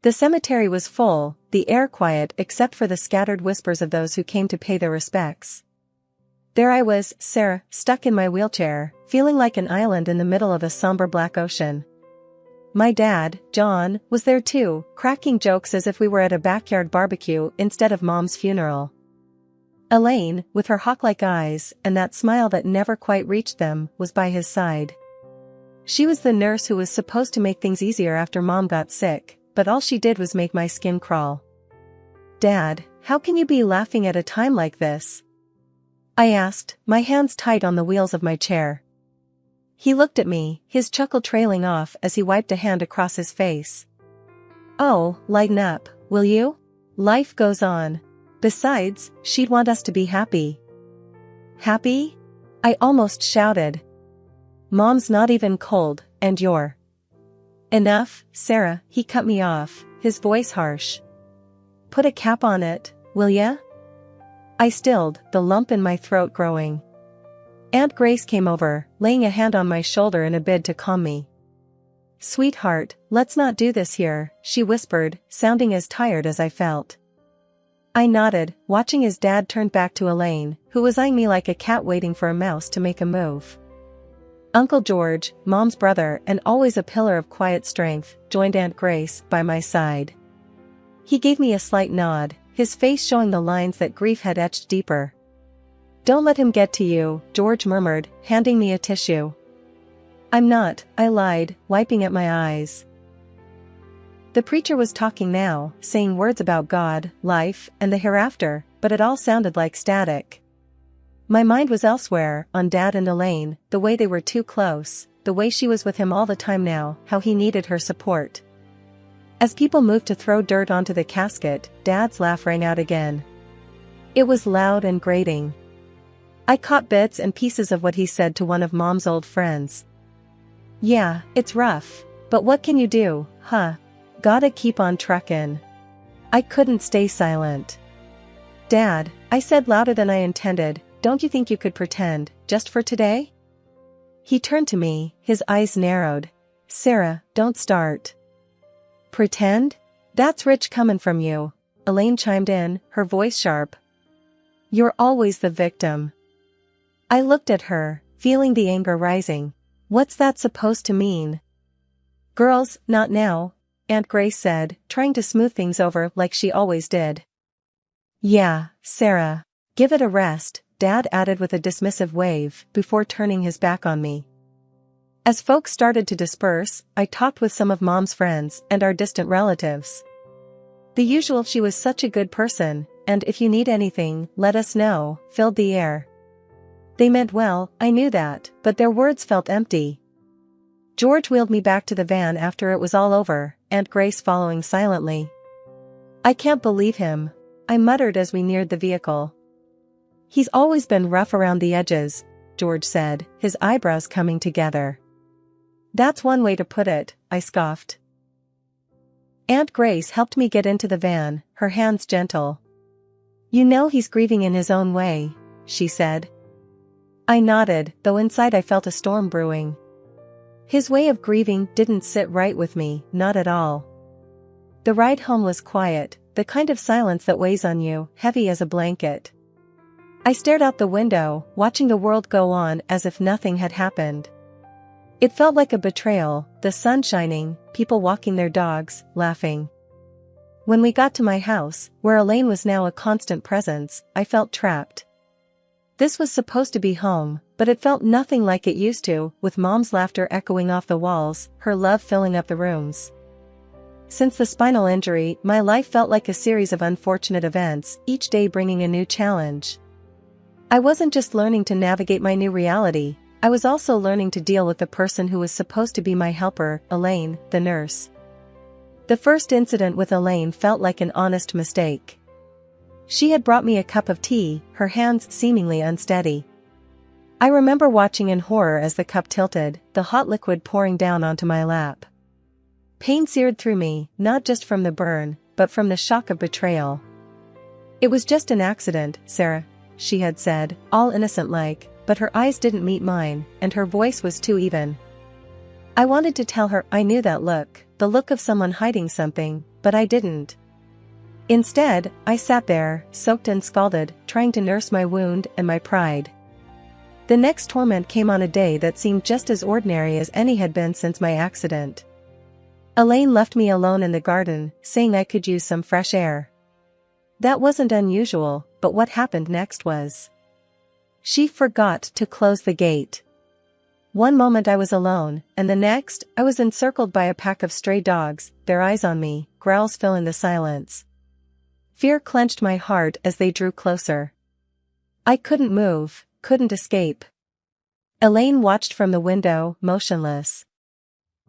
The cemetery was full, the air quiet except for the scattered whispers of those who came to pay their respects. There I was, Sarah, stuck in my wheelchair, feeling like an island in the middle of a somber black ocean. My dad, John, was there too, cracking jokes as if we were at a backyard barbecue instead of Mom's funeral. Elaine, with her hawk-like eyes and that smile that never quite reached them, was by his side. She was the nurse who was supposed to make things easier after Mom got sick, but all she did was make my skin crawl. "Dad, how can you be laughing at a time like this?" I asked, my hands tight on the wheels of my chair. He looked at me, his chuckle trailing off as he wiped a hand across his face. "Oh, lighten up, will you? Life goes on. Besides, she'd want us to be happy." "Happy?" I almost shouted. "Mom's not even cold, and you're—" "Enough, Sarah," he cut me off, his voice harsh. "Put a cap on it, will ya?" I stilled, the lump in my throat growing. Aunt Grace came over, laying a hand on my shoulder in a bid to calm me. "Sweetheart, let's not do this here," she whispered, sounding as tired as I felt. I nodded, watching his dad turn back to Elaine, who was eyeing me like a cat waiting for a mouse to make a move. Uncle George, Mom's brother and always a pillar of quiet strength, joined Aunt Grace by my side. He gave me a slight nod, his face showing the lines that grief had etched deeper. "Don't let him get to you," George murmured, handing me a tissue. "I'm not," I lied, wiping at my eyes. The preacher was talking now, saying words about God, life, and the hereafter, but it all sounded like static. My mind was elsewhere, on Dad and Elaine, the way they were too close, the way she was with him all the time now, how he needed her support. As people moved to throw dirt onto the casket, Dad's laugh rang out again. It was loud and grating. I caught bits and pieces of what he said to one of Mom's old friends. "Yeah, it's rough, but what can you do, huh? Gotta keep on truckin'." I couldn't stay silent. "Dad," I said louder than I intended, "don't you think you could pretend, just for today?" He turned to me, his eyes narrowed. "Sarah, don't start." "Pretend? That's rich comin' from you," Elaine chimed in, her voice sharp. "You're always the victim." I looked at her, feeling the anger rising. What's that supposed to mean? "Girls, not now," Aunt Grace said, trying to smooth things over like she always did. "Yeah, Sarah. Give it a rest," Dad added with a dismissive wave, before turning his back on me. As folks started to disperse, I talked with some of Mom's friends and our distant relatives. The usual "she was such a good person, and if you need anything, let us know," filled the air. They meant well, I knew that, but their words felt empty. George wheeled me back to the van after it was all over, Aunt Grace following silently. "I can't believe him," I muttered as we neared the vehicle. "He's always been rough around the edges," George said, his eyebrows coming together. "That's one way to put it," I scoffed. Aunt Grace helped me get into the van, her hands gentle. "You know he's grieving in his own way," she said. I nodded, though inside I felt a storm brewing. His way of grieving didn't sit right with me, not at all. The ride home was quiet, the kind of silence that weighs on you, heavy as a blanket. I stared out the window, watching the world go on as if nothing had happened. It felt like a betrayal, the sun shining, people walking their dogs, laughing. When we got to my house, where Elaine was now a constant presence, I felt trapped. This was supposed to be home, but it felt nothing like it used to, with Mom's laughter echoing off the walls, her love filling up the rooms. Since the spinal injury, my life felt like a series of unfortunate events, each day bringing a new challenge. I wasn't just learning to navigate my new reality, I was also learning to deal with the person who was supposed to be my helper, Elaine, the nurse. The first incident with Elaine felt like an honest mistake. She had brought me a cup of tea, her hands seemingly unsteady. I remember watching in horror as the cup tilted, the hot liquid pouring down onto my lap. Pain seared through me, not just from the burn, but from the shock of betrayal. "It was just an accident, Sarah," she had said, all innocent-like, but her eyes didn't meet mine, and her voice was too even. I wanted to tell her I knew that look, the look of someone hiding something, but I didn't. Instead, I sat there, soaked and scalded, trying to nurse my wound and my pride. The next torment came on a day that seemed just as ordinary as any had been since my accident. Elaine left me alone in the garden, saying I could use some fresh air. That wasn't unusual, but what happened next was. She forgot to close the gate. One moment I was alone, and the next, I was encircled by a pack of stray dogs, their eyes on me, growls filling the silence. Fear clenched my heart as they drew closer. I couldn't move, couldn't escape. Elaine watched from the window, motionless.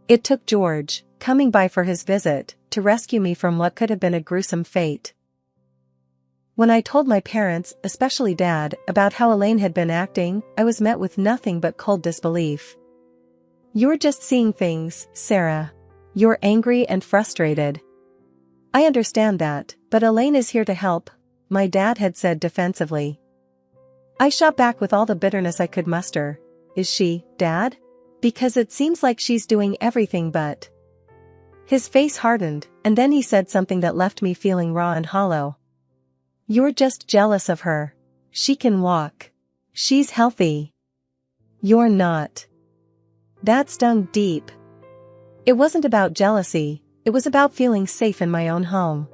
It took George, coming by for his visit, to rescue me from what could have been a gruesome fate. When I told my parents, especially Dad, about how Elaine had been acting, I was met with nothing but cold disbelief. "You're just seeing things, Sarah. You're angry and frustrated." "I understand that, but Elaine is here to help," my dad had said defensively. I shot back with all the bitterness I could muster. "Is she, Dad? Because it seems like she's doing everything but." His face hardened, and then he said something that left me feeling raw and hollow. "You're just jealous of her. She can walk. She's healthy. You're not." That stung deep. It wasn't about jealousy, it was about feeling safe in my own home.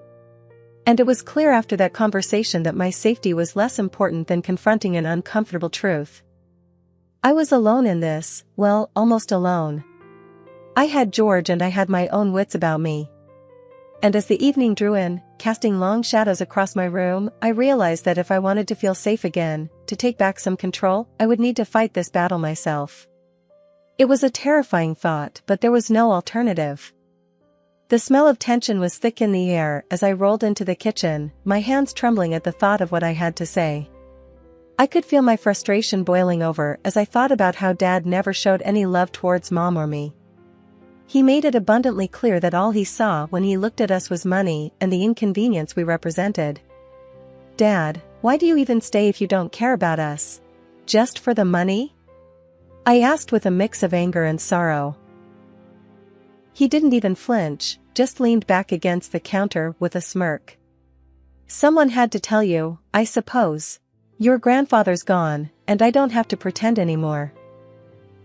And it was clear after that conversation that my safety was less important than confronting an uncomfortable truth. I was alone in this, well, almost alone. I had George and I had my own wits about me. And as the evening drew in, casting long shadows across my room, I realized that if I wanted to feel safe again, to take back some control, I would need to fight this battle myself. It was a terrifying thought, but there was no alternative. The smell of tension was thick in the air as I rolled into the kitchen, my hands trembling at the thought of what I had to say. I could feel my frustration boiling over as I thought about how Dad never showed any love towards Mom or me. He made it abundantly clear that all he saw when he looked at us was money and the inconvenience we represented. "Dad, why do you even stay if you don't care about us? Just for the money?" I asked with a mix of anger and sorrow. He didn't even flinch, just leaned back against the counter with a smirk. "Someone had to tell you, I suppose. Your grandfather's gone, and I don't have to pretend anymore."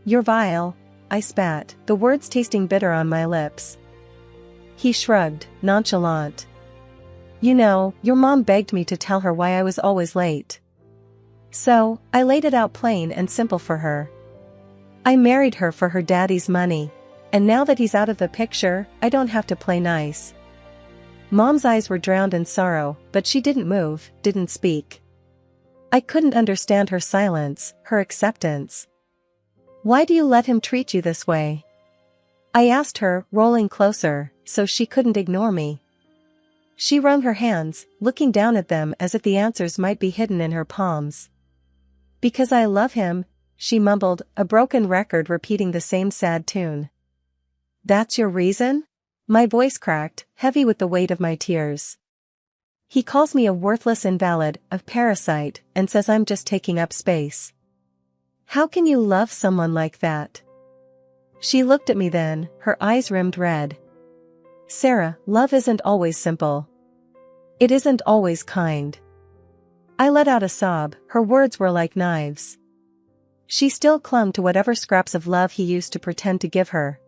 "You're vile," I spat, the words tasting bitter on my lips. He shrugged, nonchalant. "You know, your mom begged me to tell her why I was always late. So, I laid it out plain and simple for her. I married her for her daddy's money, and now that he's out of the picture, I don't have to play nice." Mom's eyes were drowned in sorrow, but she didn't move, didn't speak. I couldn't understand her silence, her acceptance. "Why do you let him treat you this way?" I asked her, rolling closer, so she couldn't ignore me. She wrung her hands, looking down at them as if the answers might be hidden in her palms. "Because I love him," she mumbled, a broken record repeating the same sad tune. "That's your reason?" My voice cracked, heavy with the weight of my tears. "He calls me a worthless invalid, a parasite, and says I'm just taking up space. How can you love someone like that?" She looked at me then, her eyes rimmed red. "Sarah, love isn't always simple. It isn't always kind." I let out a sob, her words were like knives. She still clung to whatever scraps of love he used to pretend to give her.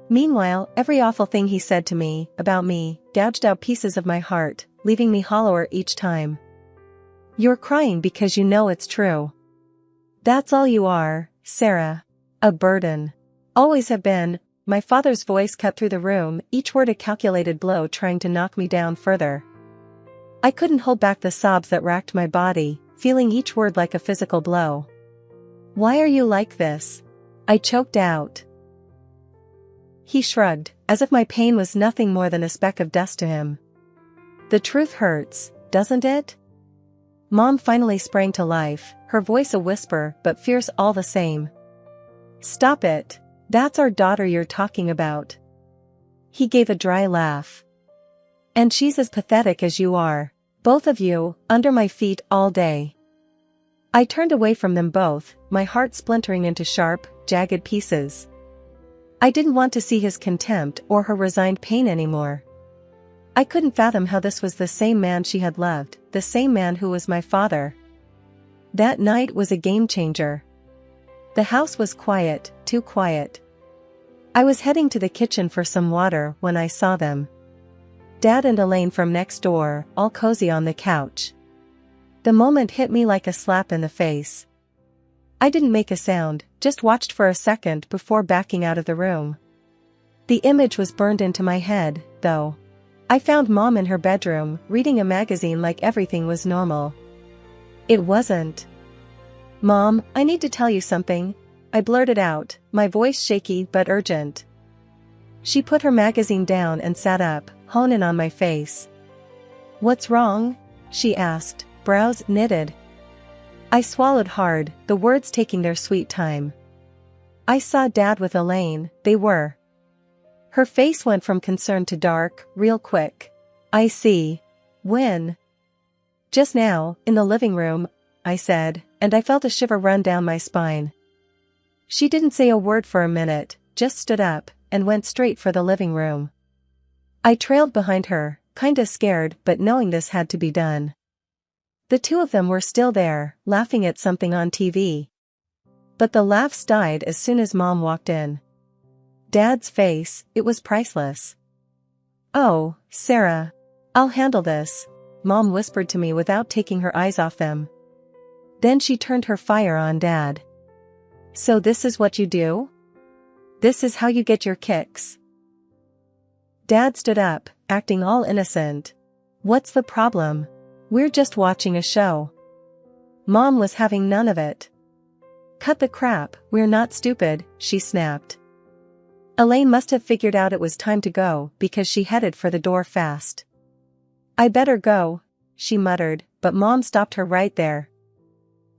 Meanwhile, every awful thing he said to me, about me, gouged out pieces of my heart, leaving me hollower each time. "You're crying because you know it's true. That's all you are, Sarah. A burden. Always have been." My father's voice cut through the room, each word a calculated blow trying to knock me down further. I couldn't hold back the sobs that racked my body, feeling each word like a physical blow. "Why are you like this?" I choked out. He shrugged, as if my pain was nothing more than a speck of dust to him. "The truth hurts, doesn't it?" Mom finally sprang to life, her voice a whisper but fierce all the same. "Stop it. That's our daughter you're talking about." He gave a dry laugh. "And she's as pathetic as you are. Both of you, under my feet all day." I turned away from them both, my heart splintering into sharp, jagged pieces. I didn't want to see his contempt or her resigned pain anymore. I couldn't fathom how this was the same man she had loved, the same man who was my father. That night was a game changer. The house was quiet, too quiet. I was heading to the kitchen for some water when I saw them. Dad and Elaine from next door, all cozy on the couch. The moment hit me like a slap in the face. I didn't make a sound, just watched for a second before backing out of the room. The image was burned into my head, though. I found Mom in her bedroom, reading a magazine like everything was normal. It wasn't. "Mom, I need to tell you something," I blurted out, my voice shaky but urgent. She put her magazine down and sat up, honed in on my face. "What's wrong?" she asked, brows knitted. I swallowed hard, the words taking their sweet time. "I saw Dad with Elaine, they were." Her face went from concern to dark, real quick. "I see. When?" "Just now, in the living room," I said, and I felt a shiver run down my spine. She didn't say a word for a minute, just stood up, and went straight for the living room. I trailed behind her, kinda scared but knowing this had to be done. The two of them were still there, laughing at something on TV. But the laughs died as soon as Mom walked in. Dad's face, it was priceless. "Oh, Sarah. I'll handle this," Mom whispered to me without taking her eyes off them. Then she turned her fire on Dad. "So this is what you do? This is how you get your kicks?" Dad stood up, acting all innocent. "What's the problem? We're just watching a show." Mom was having none of it. "Cut the crap, we're not stupid," she snapped. Elaine must have figured out it was time to go because she headed for the door fast. "I better go," she muttered, but Mom stopped her right there.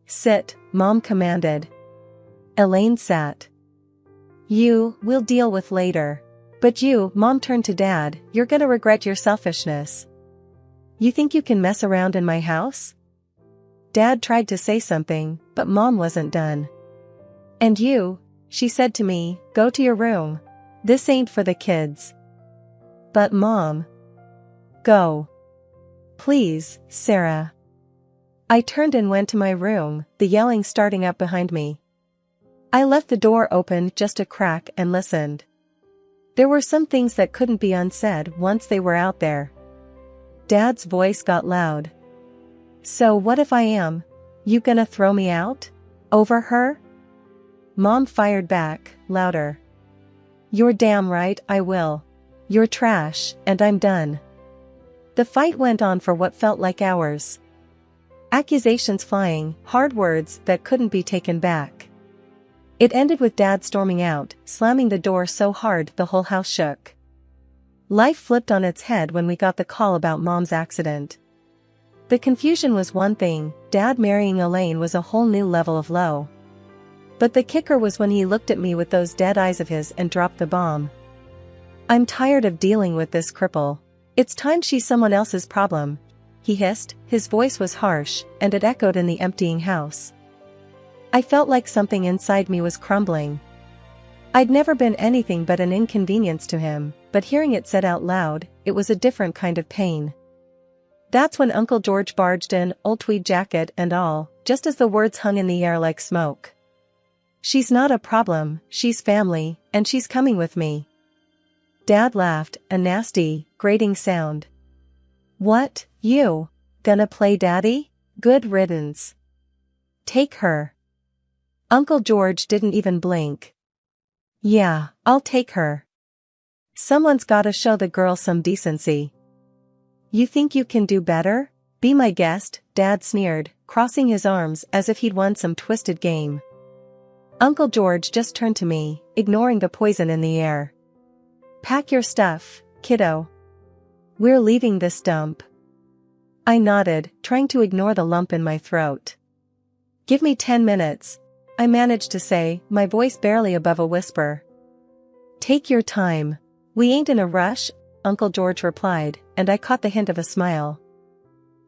"Sit," Mom commanded. Elaine sat. We'll deal with later. But you," Mom turned to Dad, "you're gonna regret your selfishness. You think you can mess around in my house?" Dad tried to say something, but Mom wasn't done. "And you," she said to me, "go to your room. This ain't for the kids." "But Mom." "Go. Please, Sarah." I turned and went to my room, the yelling starting up behind me. I left the door open just a crack and listened. There were some things that couldn't be unsaid once they were out there. Dad's voice got loud. "So what if I am? You gonna throw me out? Over her?" Mom fired back, louder. "You're damn right I will. You're trash, and I'm done." The fight went on for what felt like hours. Accusations flying, hard words that couldn't be taken back. It ended with Dad storming out, slamming the door so hard the whole house shook. Life flipped on its head when we got the call about Mom's accident. The confusion was one thing, Dad marrying Elaine was a whole new level of low. But the kicker was when he looked at me with those dead eyes of his and dropped the bomb. "I'm tired of dealing with this cripple. It's time she's someone else's problem," he hissed, his voice was harsh, and it echoed in the emptying house. I felt like something inside me was crumbling. I'd never been anything but an inconvenience to him, but hearing it said out loud, it was a different kind of pain. That's when Uncle George barged in, old tweed jacket and all, just as the words hung in the air like smoke. "She's not a problem, she's family, and she's coming with me." Dad laughed, a nasty, grating sound. "What, you? Gonna play daddy? Good riddance. Take her." Uncle George didn't even blink. "Yeah, I'll take her. Someone's gotta show the girl some decency." "You think you can do better? Be my guest," Dad sneered, crossing his arms as if he'd won some twisted game. Uncle George just turned to me, ignoring the poison in the air. "Pack your stuff, kiddo. We're leaving this dump." I nodded, trying to ignore the lump in my throat. "Give me 10 minutes, I managed to say, my voice barely above a whisper. "Take your time. We ain't in a rush," Uncle George replied, and I caught the hint of a smile.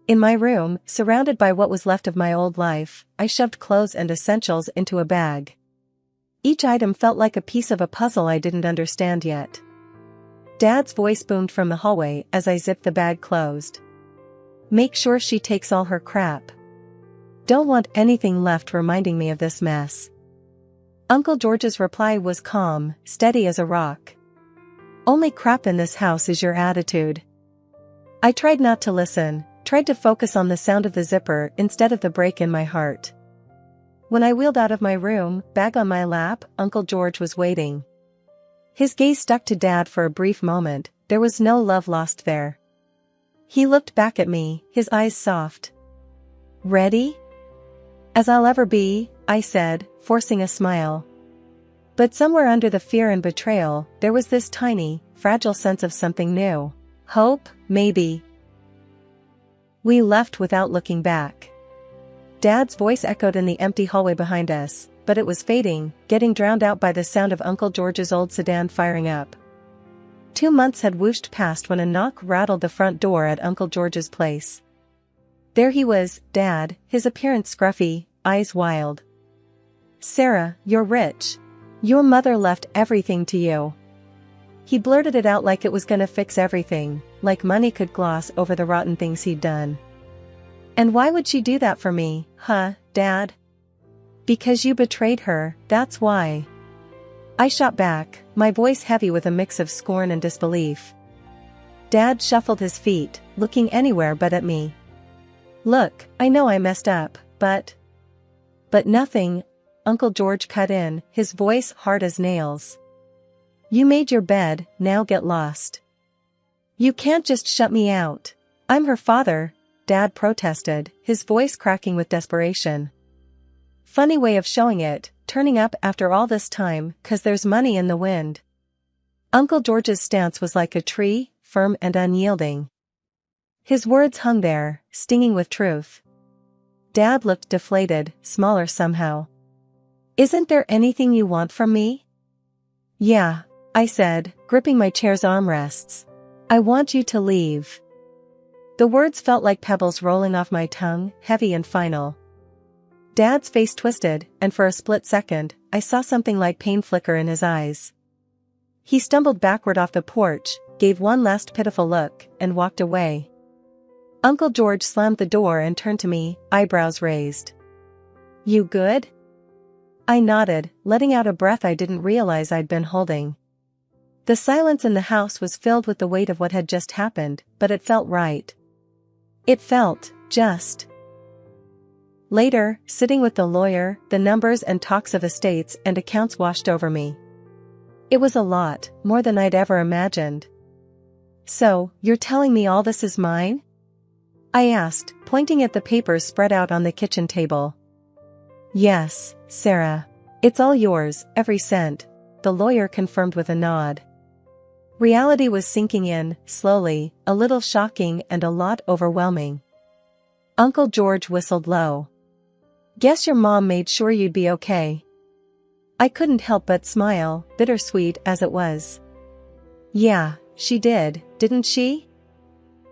In my room, surrounded by what was left of my old life, I shoved clothes and essentials into a bag. Each item felt like a piece of a puzzle I didn't understand yet. Dad's voice boomed from the hallway as I zipped the bag closed. Make sure she takes all her crap. Don't want anything left reminding me of this mess. Uncle George's reply was calm, steady as a rock. Only crap in this house is your attitude. I tried not to listen, tried to focus on the sound of the zipper instead of the break in my heart. When I wheeled out of my room, bag on my lap, Uncle George was waiting. His gaze stuck to Dad for a brief moment, there was no love lost there. He looked back at me, his eyes soft. Ready? As I'll ever be, I said, forcing a smile. But somewhere under the fear and betrayal, there was this tiny, fragile sense of something new. Hope, maybe. We left without looking back. Dad's voice echoed in the empty hallway behind us, but it was fading, getting drowned out by the sound of Uncle George's old sedan firing up. 2 months had whooshed past when a knock rattled the front door at Uncle George's place. There he was, Dad, his appearance scruffy, eyes wild. Sarah, you're rich. Your mother left everything to you. He blurted it out like it was gonna fix everything, like money could gloss over the rotten things he'd done. And why would she do that for me, huh, Dad? Because you betrayed her, that's why. I shot back, my voice heavy with a mix of scorn and disbelief. Dad shuffled his feet, looking anywhere but at me. Look, I know I messed up, but nothing, Uncle George cut in, his voice hard as nails. You made your bed, now get lost. You can't just shut me out. I'm her father, Dad protested, his voice cracking with desperation. Funny way of showing it, turning up after all this time, 'cause there's money in the wind. Uncle George's stance was like a tree, firm and unyielding. His words hung there, stinging with truth. Dad looked deflated, smaller somehow. Isn't there anything you want from me? Yeah, I said, gripping my chair's armrests. I want you to leave. The words felt like pebbles rolling off my tongue, heavy and final. Dad's face twisted, and for a split second, I saw something like pain flicker in his eyes. He stumbled backward off the porch, gave one last pitiful look, and walked away. Uncle George slammed the door and turned to me, eyebrows raised. You good? I nodded, letting out a breath I didn't realize I'd been holding. The silence in the house was filled with the weight of what had just happened, but it felt right. It felt just. Later, sitting with the lawyer, the numbers and talks of estates and accounts washed over me. It was a lot, more than I'd ever imagined. So, you're telling me all this is mine? I asked, pointing at the papers spread out on the kitchen table. Yes, Sarah. It's all yours, every cent, the lawyer confirmed with a nod. Reality was sinking in, slowly, a little shocking and a lot overwhelming. Uncle George whistled low. Guess your mom made sure you'd be okay. I couldn't help but smile, bittersweet as it was. Yeah, she did, didn't she?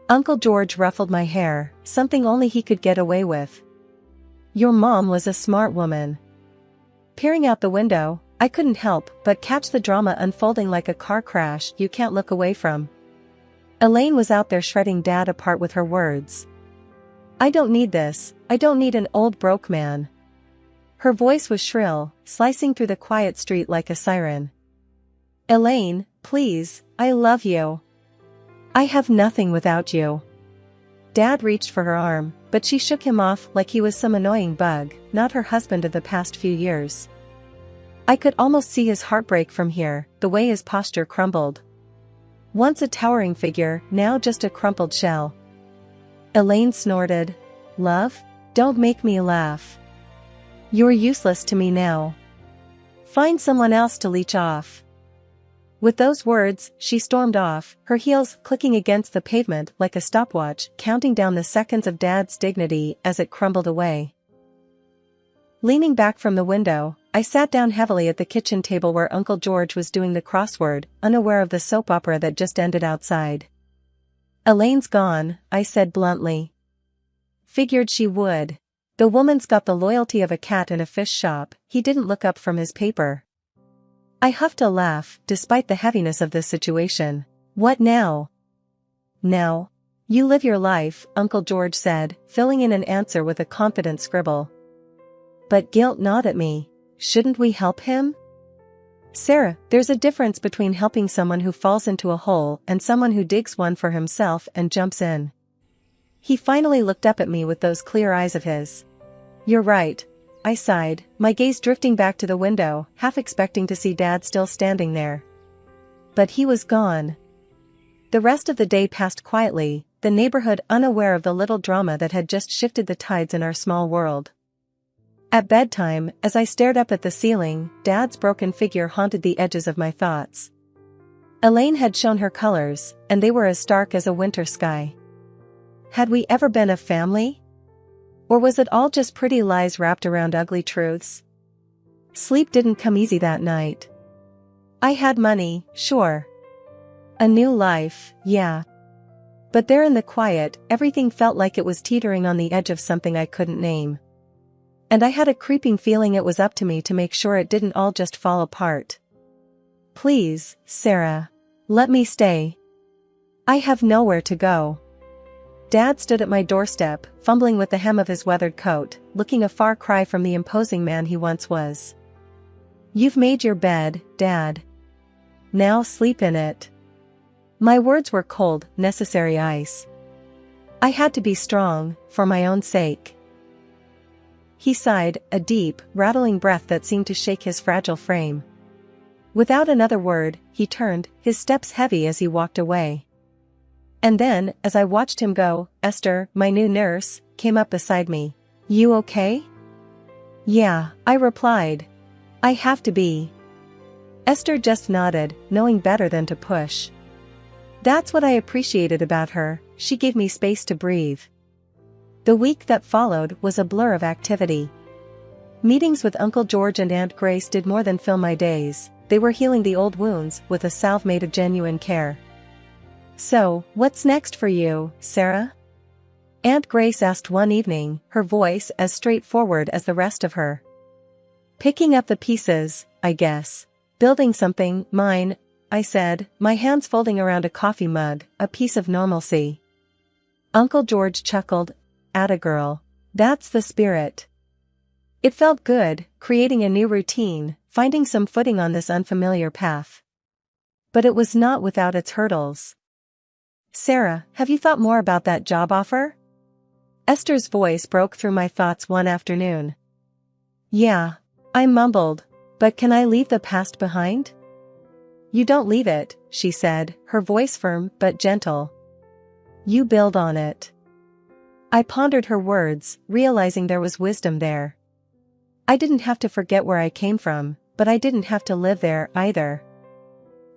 Uncle George ruffled my hair, something only he could get away with. Your mom was a smart woman. Peering out the window, I couldn't help but catch the drama unfolding like a car crash you can't look away from. Elaine was out there shredding Dad apart with her words. I don't need this, I don't need an old broke man. Her voice was shrill, slicing through the quiet street like a siren. Elaine, please, I love you. I have nothing without you. Dad reached for her arm, but she shook him off like he was some annoying bug, not her husband of the past few years. I could almost see his heartbreak from here, the way his posture crumbled. Once a towering figure, now just a crumpled shell. Elaine snorted. Love? Don't make me laugh. You're useless to me now. Find someone else to leech off. With those words, she stormed off, her heels clicking against the pavement like a stopwatch, counting down the seconds of Dad's dignity as it crumbled away. Leaning back from the window, I sat down heavily at the kitchen table where Uncle George was doing the crossword, unaware of the soap opera that just ended outside. Elaine's gone, I said bluntly. Figured she would. The woman's got the loyalty of a cat in a fish shop. He didn't look up from his paper. I huffed a laugh, despite the heaviness of this situation. What now? Now? You live your life, Uncle George said, filling in an answer with a confident scribble. But guilt gnawed at me. Shouldn't we help him? Sarah, there's a difference between helping someone who falls into a hole and someone who digs one for himself and jumps in. He finally looked up at me with those clear eyes of his. You're right, I sighed, my gaze drifting back to the window, half expecting to see Dad still standing there. But he was gone. The rest of the day passed quietly, the neighborhood unaware of the little drama that had just shifted the tides in our small world. At bedtime, as I stared up at the ceiling, Dad's broken figure haunted the edges of my thoughts. Elaine had shown her colors, and they were as stark as a winter sky. Had we ever been a family? Or was it all just pretty lies wrapped around ugly truths? Sleep didn't come easy that night. I had money, sure. A new life, yeah. But there in the quiet, everything felt like it was teetering on the edge of something I couldn't name. And I had a creeping feeling it was up to me to make sure it didn't all just fall apart. Please, Sarah. Let me stay. I have nowhere to go. Dad stood at my doorstep, fumbling with the hem of his weathered coat, looking a far cry from the imposing man he once was. You've made your bed, Dad. Now sleep in it. My words were cold, necessary ice. I had to be strong, for my own sake. He sighed, a deep, rattling breath that seemed to shake his fragile frame. Without another word, he turned, his steps heavy as he walked away. And then, as I watched him go, Esther, my new nurse, came up beside me. You okay? Yeah, I replied. I have to be. Esther just nodded, knowing better than to push. That's what I appreciated about her, she gave me space to breathe. The week that followed was a blur of activity. Meetings with Uncle George and Aunt Grace did more than fill my days, they were healing the old wounds with a salve made of genuine care. So, what's next for you, Sarah? Aunt Grace asked one evening, her voice as straightforward as the rest of her. Picking up the pieces, I guess. Building something, mine, I said, my hands folding around a coffee mug, a piece of normalcy. Uncle George chuckled, "Atta girl. That's the spirit." It felt good, creating a new routine, finding some footing on this unfamiliar path. But it was not without its hurdles. Sarah, have you thought more about that job offer? Esther's voice broke through my thoughts one afternoon. Yeah, I mumbled, but can I leave the past behind? You don't leave it, she said, her voice firm but gentle. You build on it. I pondered her words, realizing there was wisdom there. I didn't have to forget where I came from, but I didn't have to live there either.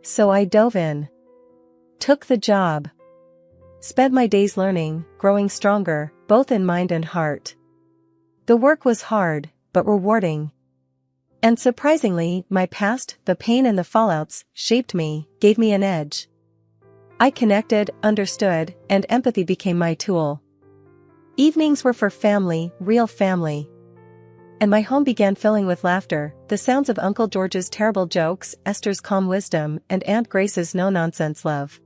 So I dove in. Took the job. Spent my days learning, growing stronger, both in mind and heart. The work was hard, but rewarding. And surprisingly, my past, the pain and the fallouts, shaped me, gave me an edge. I connected, understood, and empathy became my tool. Evenings were for family, real family. And my home began filling with laughter, the sounds of Uncle George's terrible jokes, Esther's calm wisdom, and Aunt Grace's no-nonsense love.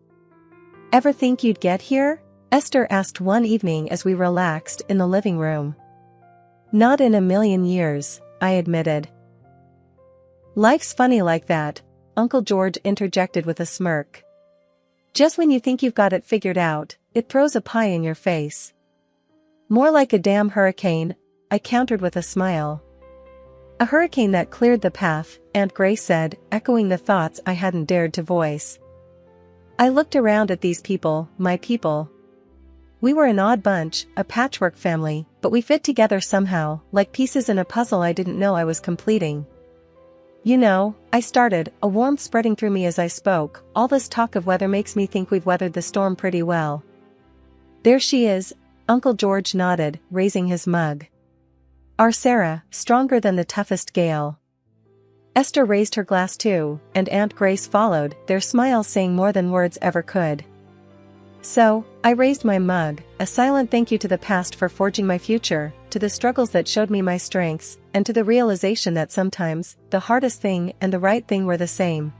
Ever think you'd get here? Esther asked one evening as we relaxed in the living room. Not in a million years, I admitted. Life's funny like that, Uncle George interjected with a smirk. Just when you think you've got it figured out, it throws a pie in your face. More like a damn hurricane, I countered with a smile. A hurricane that cleared the path, Aunt Grace said, echoing the thoughts I hadn't dared to voice. I looked around at these people, my people. We were an odd bunch, a patchwork family, but we fit together somehow, like pieces in a puzzle I didn't know I was completing. You know, I started, a warmth spreading through me as I spoke, all this talk of weather makes me think we've weathered the storm pretty well. There she is, Uncle George nodded, raising his mug. Our Sarah, stronger than the toughest gale. Esther raised her glass too, and Aunt Grace followed, their smiles saying more than words ever could. So, I raised my mug, a silent thank you to the past for forging my future, to the struggles that showed me my strengths, and to the realization that sometimes, the hardest thing and the right thing were the same.